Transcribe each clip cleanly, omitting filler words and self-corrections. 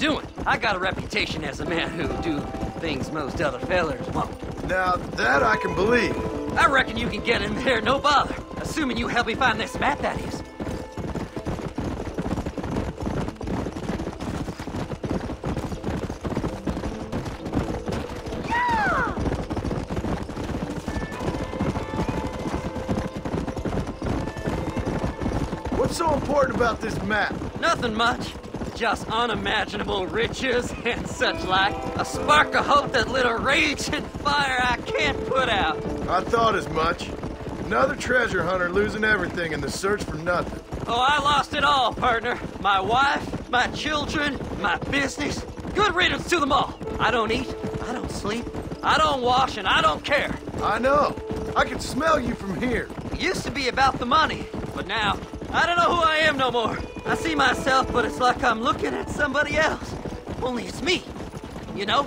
doing. I got a reputation as a man who do things most other fellers won't. Now, that I can believe. I reckon you can get in there, no bother. Assuming you help me find this map, that is. What's so important about this map? Nothing much. Just unimaginable riches and such like. A spark of hope that lit a raging fire I can't put out. I thought as much. Another treasure hunter losing everything in the search for nothing. Oh, I lost it all, partner. My wife, my children, my business. Good riddance to them all. I don't eat, I don't sleep, I don't wash, and I don't care. I know. I can smell you from here. It used to be about the money, but now, I don't know who I am no more. I see myself, but it's like I'm looking at somebody else. Only it's me, you know?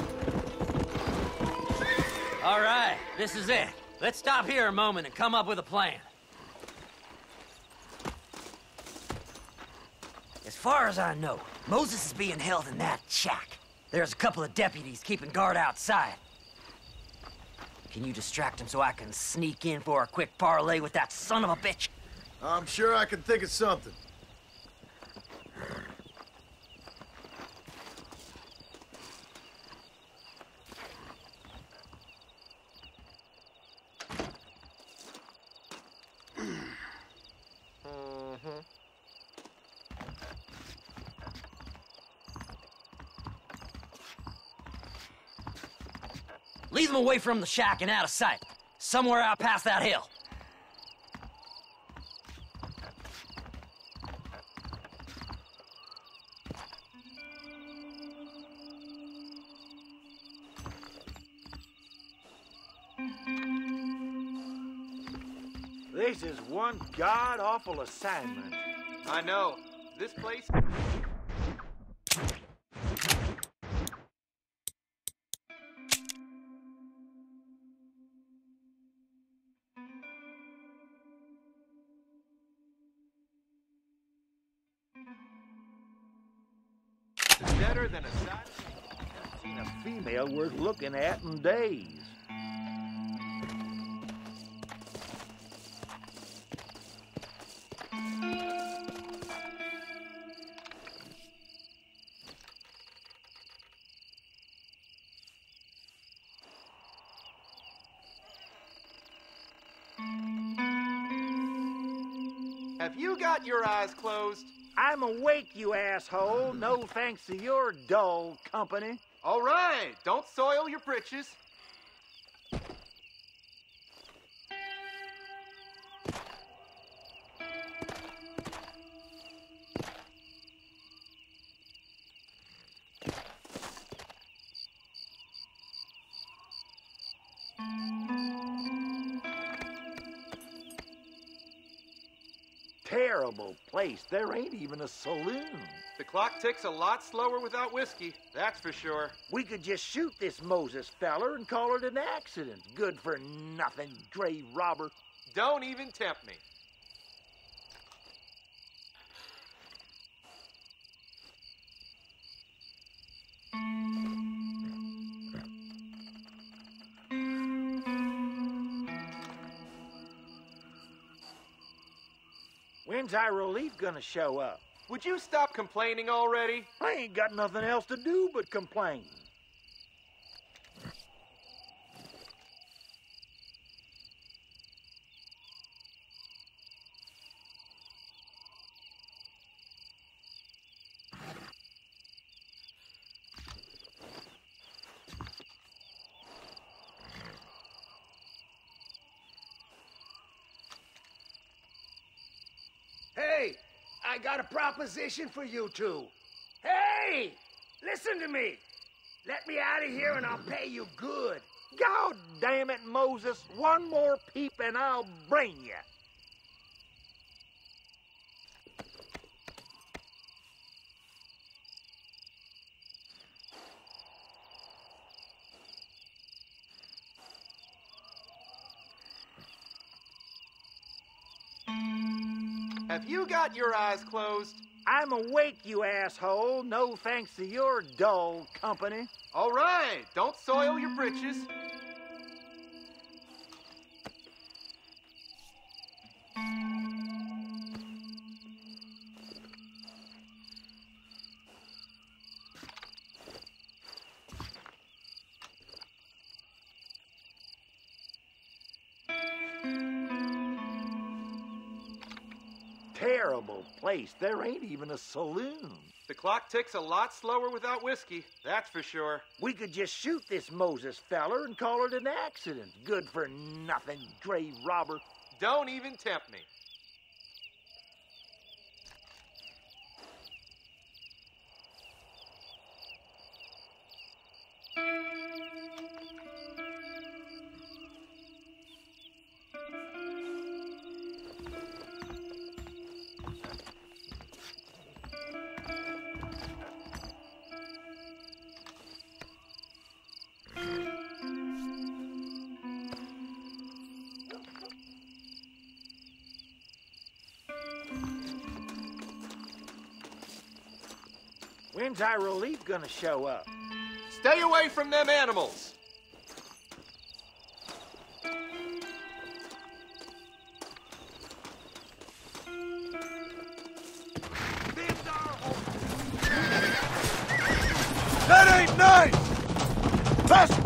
All right, this is it. Let's stop here a moment and come up with a plan. As far as I know, Moses is being held in that shack. There's a couple of deputies keeping guard outside. Can you distract him so I can sneak in for a quick parlay with that son of a bitch? I'm sure I can think of something. Lead them away from the shack and out of sight. Somewhere out past that hill. This is one god-awful assignment. I know. This place... is better than a side... I've seen a female worth looking at in days. Have you got your eyes closed? I'm awake, you asshole. No thanks to your dull company. All right, don't soil your britches. Terrible place. There ain't even a saloon. The clock ticks a lot slower without whiskey, that's for sure. We could just shoot this Moses feller and call it an accident. Good for nothing, grave robber. Don't even tempt me. When's our relief gonna show up? Would you stop complaining already? I ain't got nothing else to do but complain. Hey, I got a proposition for you two. Hey, listen to me. Let me out of here and I'll pay you good. God damn it, Moses. One more peep and I'll brain you. Have you got your eyes closed? I'm awake, you asshole. No thanks to your dull company. All right, don't soil your britches. Terrible place. There ain't even a saloon. The clock ticks a lot slower without whiskey, that's for sure. We could just shoot this Moses feller and call it an accident. Good for nothing, grave robber. Don't even tempt me. When's our relief gonna show up? Stay away from them animals. That ain't nice! Faster!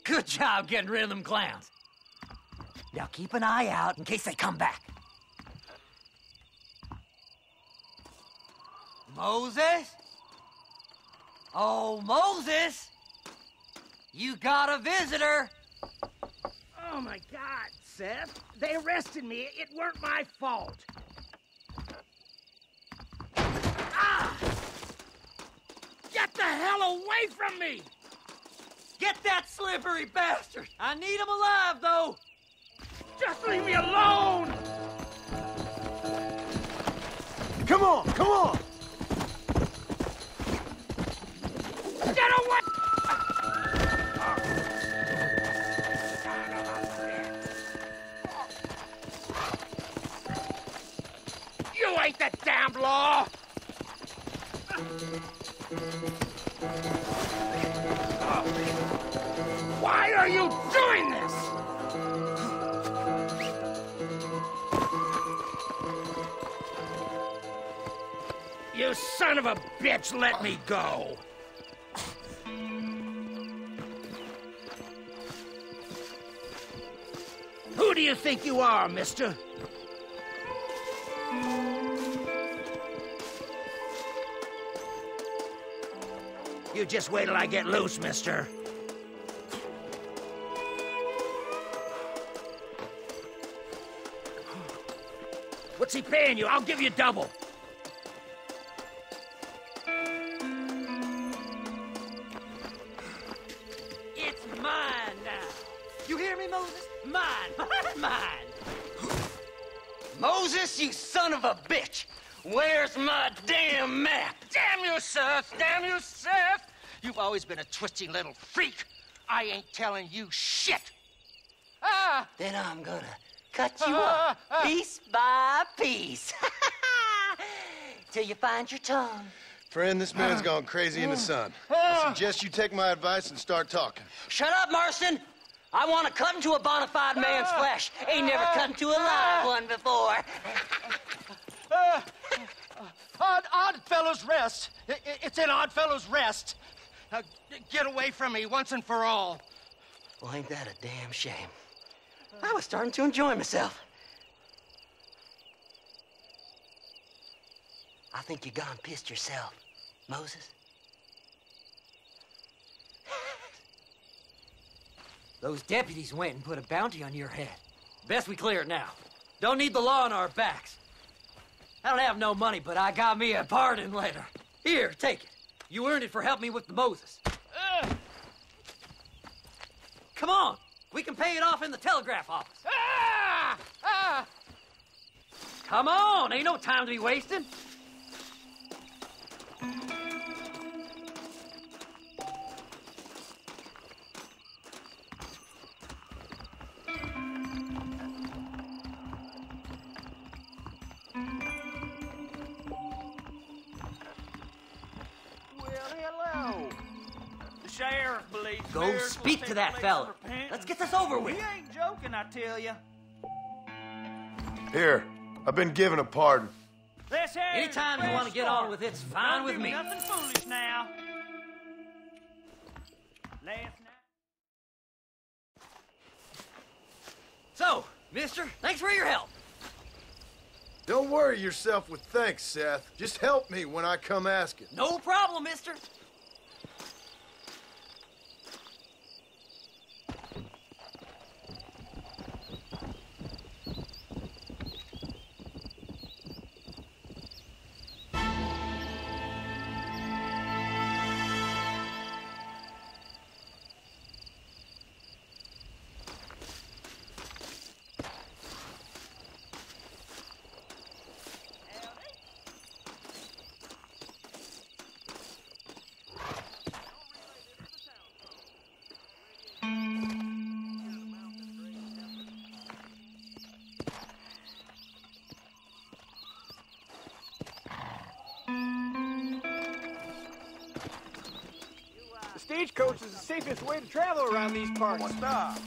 Good job getting rid of them clowns. Now keep an eye out in case they come back. Moses? Oh, Moses! You got a visitor! Oh, my God, Seth. They arrested me. It weren't my fault. Ah! Get the hell away from me! Get that slippery bastard! I need him alive, though! Just leave me alone! Come on, come on! Get away! You ain't the damn law! Why are you doing this? You son of a bitch, let me go! Who do you think you are, mister? You just wait till I get loose, mister. What's he paying you? I'll give you double. It's mine now. You hear me, Moses? Mine. Mine. Moses, you son of a bitch! Where's my damn map? Damn you, Seth! Damn you, Seth! You've always been a twisty little freak. I ain't telling you shit. Ah! Then I'm gonna cut you up piece by piece. Till you find your tongue. Friend, this man's gone crazy in the sun. I suggest you take my advice and start talking. Shut up, Marston! I want to cut into a bona fide man's flesh. Ain't never cut into a live one before. Oddfellows Rest. It's in Oddfellows Rest. Get away from me once and for all. Well, ain't that a damn shame? I was starting to enjoy myself. I think you gone pissed yourself, Moses. Those deputies went and put a bounty on your head. Best we clear it now. Don't need the law on our backs. I don't have no money, but I got me a pardon letter. Here, take it. You earned it for helping me with the Moses. Come on. We can pay it off in the telegraph office. Come on. Ain't no time to be wasting. Sheriff believes Go bears speak will to take that place fella. of repentance. Let's get this over with. He ain't joking, I tell you. Here, I've been given a pardon. This here is Anytime the you want to fresh get start. on with it's fine Don't with do me. Nothing foolish now. Last night. So, mister, thanks for your help. Don't worry yourself with thanks, Seth. Just help me when I come asking. No problem, mister. Stagecoach is the safest way to travel around these parts. Stop.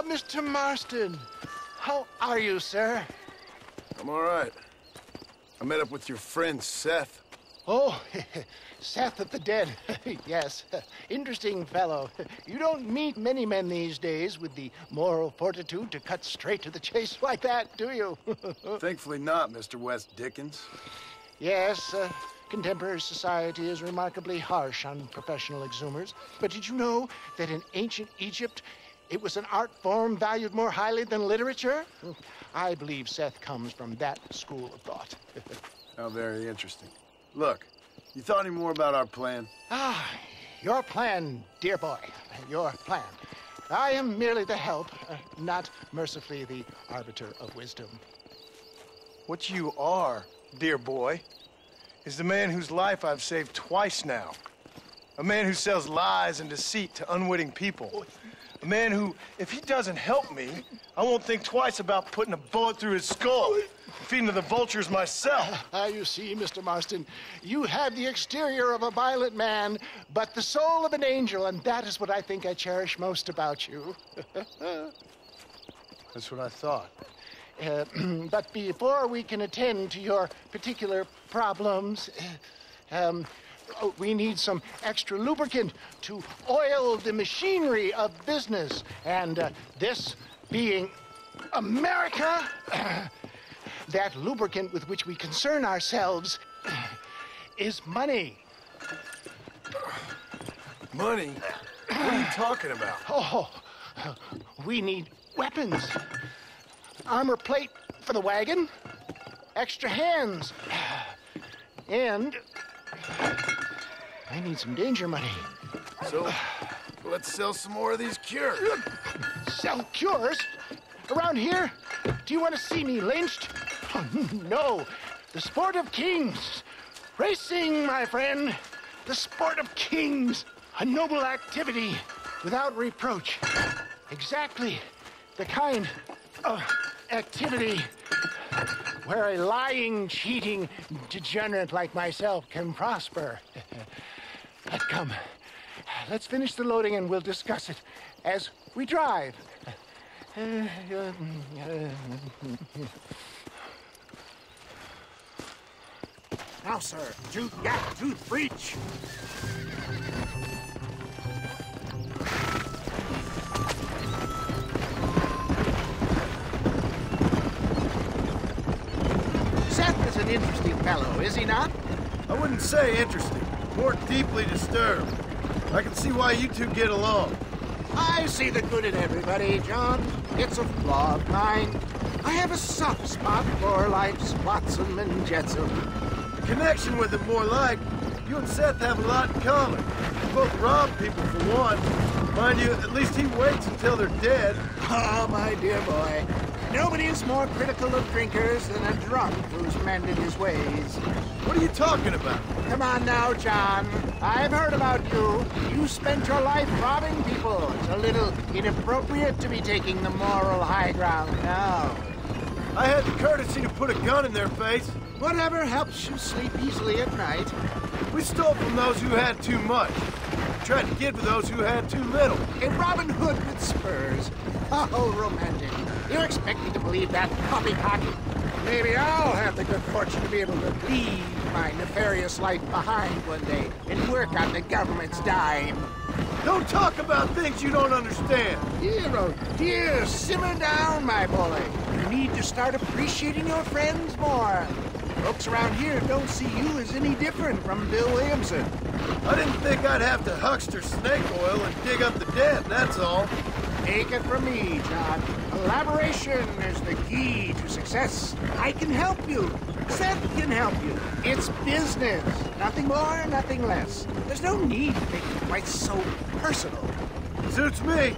Mr. Marston. How are you, sir? I'm all right. I met up with your friend, Seth. Oh, Seth of the Dead. Yes, interesting fellow. You don't meet many men these days with the moral fortitude to cut straight to the chase like that, do you? Thankfully not, Mr. West Dickens. Yes, contemporary society is remarkably harsh on professional exhumers. But did you know that in ancient Egypt, it was an art form valued more highly than literature? I believe Seth comes from that school of thought. How very interesting. Look, you thought any more about our plan? Your plan, dear boy. Your plan. I am merely the help, not mercifully the arbiter of wisdom. What you are, dear boy, is the man whose life I've saved twice now. A man who sells lies and deceit to unwitting people. A man who, if he doesn't help me, I won't think twice about putting a bullet through his skull, feeding to the vultures myself. You see, Mr. Marston, you have the exterior of a violent man, but the soul of an angel, and that is what I think I cherish most about you. That's what I thought. But before we can attend to your particular problems, we need some extra lubricant to oil the machinery of business. And this being America, that lubricant with which we concern ourselves is money. Money? What are you talking about? Oh, we need weapons. Armor plate for the wagon, extra hands, and I need some danger money. So, let's sell some more of these cures. Sell cures? Around here? Do you want to see me lynched? Oh, no. The sport of kings. Racing, my friend. The sport of kings. A noble activity without reproach. Exactly the kind of activity where a lying, cheating degenerate like myself can prosper. But come, let's finish the loading and we'll discuss it as we drive. Now, sir, tooth gap, tooth breach. Seth is an interesting fellow, is he not? I wouldn't say interesting, more deeply disturbed. I can see why you two get along. I see the good in everybody, John. It's a flaw of mine. I have a soft spot for life's flotsam and jetsam. The connection with him more like, you and Seth have a lot in common. You both rob people for one. Mind you, at least he waits until they're dead. Oh, my dear boy. Nobody is more critical of drinkers than a drunk who's mended his ways. What are you talking about? Come on now, John. I've heard about you. You spent your life robbing people. It's a little inappropriate to be taking the moral high ground now. I had the courtesy to put a gun in their face. Whatever helps you sleep easily at night. We stole from those who had too much. Tried to give to those who had too little. A Robin Hood with spurs. Oh, romantic. You expect me to believe that poppycock? Maybe I'll have the good fortune to be able to leave my nefarious life behind one day and work on the government's dime. Don't talk about things you don't understand. Dear, oh dear, simmer down, my boy. You need to start appreciating your friends more. Folks around here don't see you as any different from Bill Williamson. I didn't think I'd have to huckster snake oil and dig up the dead, that's all. Take it from me, John. Collaboration is the key to success. I can help you. Seth can help you. It's business. Nothing more, nothing less. There's no need to make it quite so personal. Suits me.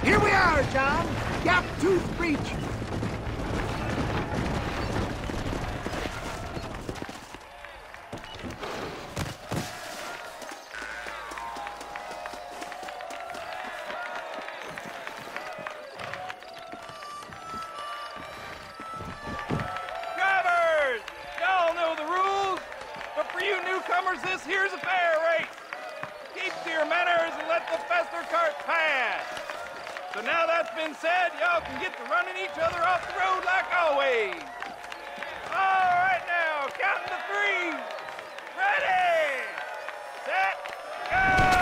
Here we are. are, John. Gap tooth breach. So now that's been said, y'all can get to running each other off the road like always. All right now, counting to 3. Ready, set, go!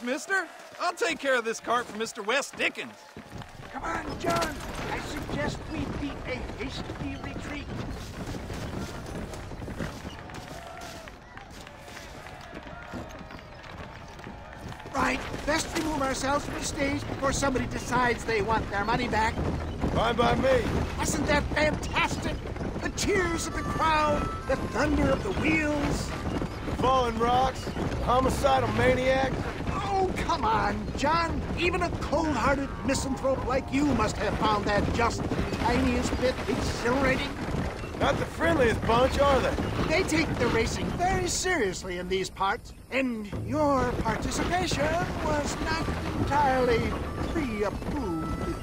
Mister. I'll take care of this cart for Mr. West Dickens. Come on, John. I suggest we beat a hasty retreat. Right. Best remove ourselves from the stage before somebody decides they want their money back. Fine by me. Wasn't that fantastic? The cheers of the crowd, the thunder of the wheels. The falling rocks, the homicidal maniacs. Oh, come on, John. Even a cold-hearted misanthrope like you must have found that just the tiniest bit exhilarating. Not the friendliest bunch, are they? They take the racing very seriously in these parts, and your participation was not entirely pre-approved.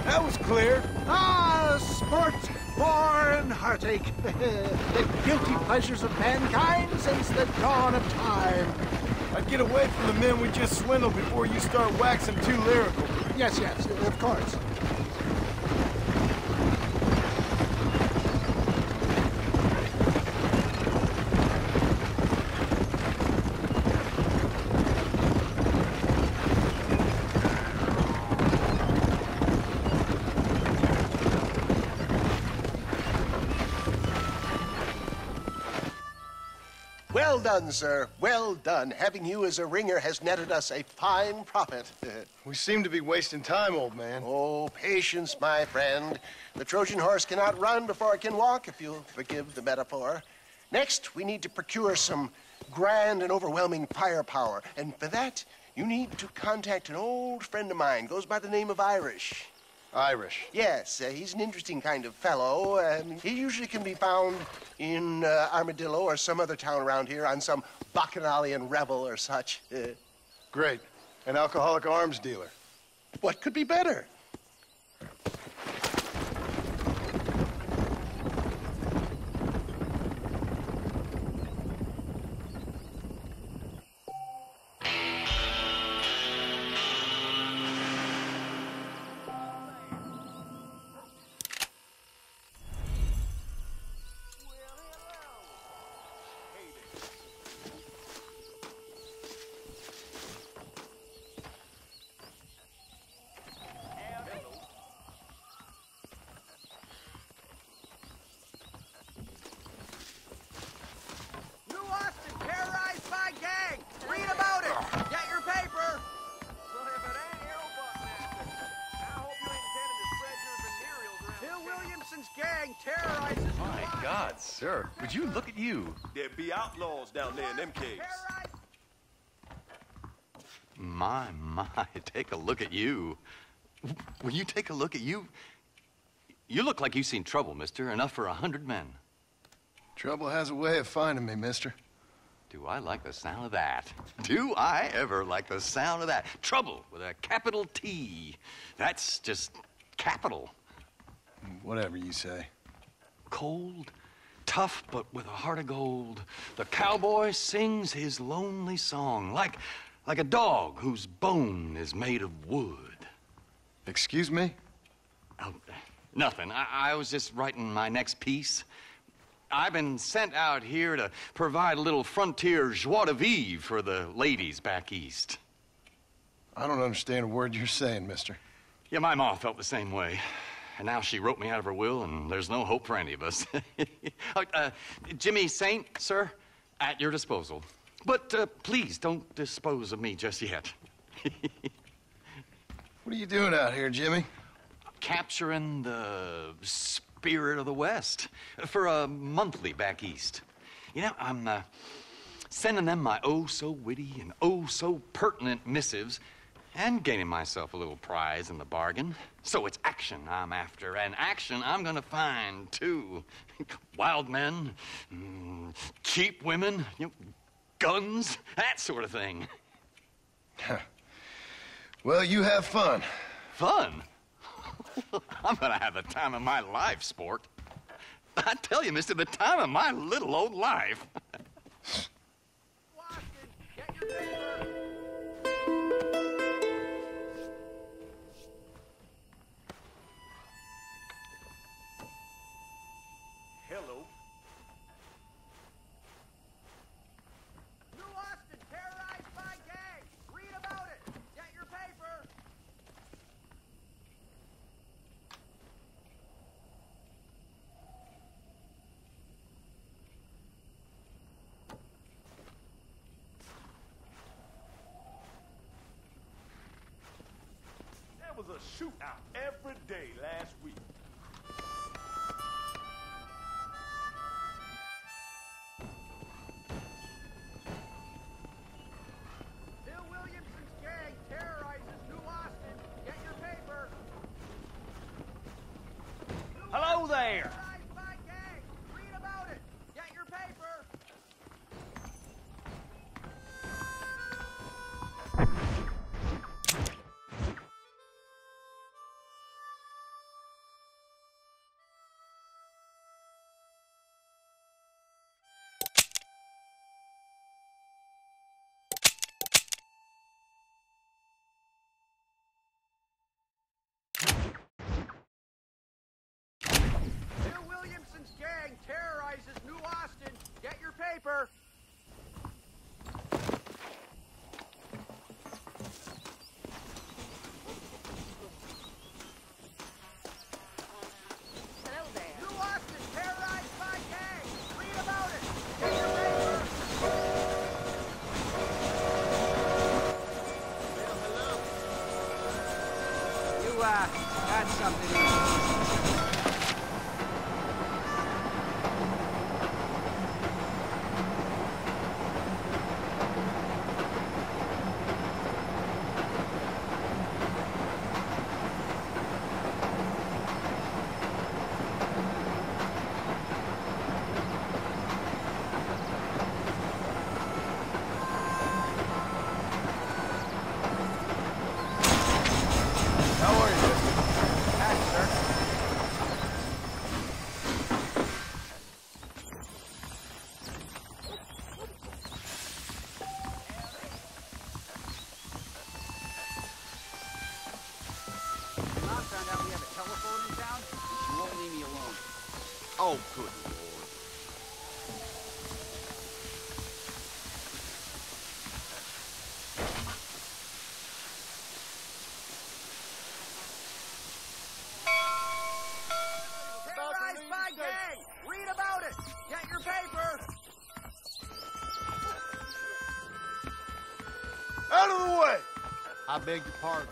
That was clear. Ah, sport, war, and heartache. The guilty pleasures of mankind since the dawn of time. I'd get away from the men we just swindled before you start waxing too lyrical. Yes, of course. Well done, sir. Well done. Having you as a ringer has netted us a fine profit. We seem to be wasting time, old man. Oh, patience, my friend. The Trojan horse cannot run before it can walk, if you'll forgive the metaphor. Next, we need to procure some grand and overwhelming firepower. And for that, you need to contact an old friend of mine. Goes by the name of Irish. Irish? Yes, he's an interesting kind of fellow. He usually can be found in Armadillo or some other town around here on some bacchanalian revel or such. Great. An alcoholic arms dealer. What could be better? Williamson's gang terrorizes... My God, sir, would you look at you? There be outlaws down there in them caves. My, take a look at you. Will you take a look at you? You look like you've seen trouble, mister. Enough for 100 men. Trouble has a way of finding me, mister. Do I like the sound of that? Do I ever like the sound of that? Trouble with a capital T. That's just capital. Whatever you say. Cold, tough, but with a heart of gold. The cowboy sings his lonely song like a dog whose bone is made of wood. Excuse me? Oh, nothing. I was just writing my next piece. I've been sent out here to provide a little frontier joie de vivre for the ladies back east. I don't understand a word you're saying, mister. Yeah, my ma felt the same way. And now she wrote me out of her will, and there's no hope for any of us. Jimmy Saint, sir, at your disposal. But please don't dispose of me just yet. What are you doing out here, Jimmy? Capturing the spirit of the West for a monthly back east. You know, I'm sending them my oh-so-witty and oh-so-pertinent missives and gaining myself a little prize in the bargain. So it's action I'm after, and action I'm gonna find, too. Wild men, cheap women, you know, guns, that sort of thing. Well, you have fun. Fun? I'm gonna have the time of my life, sport. I tell you, mister, the time of my little old life. Hello. New Austin, terrorized by gang. Read about it. Get your paper. There was a shootout every day last week. Bill Williamson's gang terrorizes New Austin. Get your paper. Hello there. Terrorized by gang. Read about it. Get your paper. Bill Williamson's gang terrorizes New Austin. Get your paper. Hello there. New Austin terrorized by gang. Read about it. Get your paper. You, got something. How are you, mister? Thanks, sir. Mom found out we have a telephone in town, and she won't leave me alone. Oh, good Lord. Terrorized by gang. Read about it. Get your paper. Out of the way! I beg your pardon.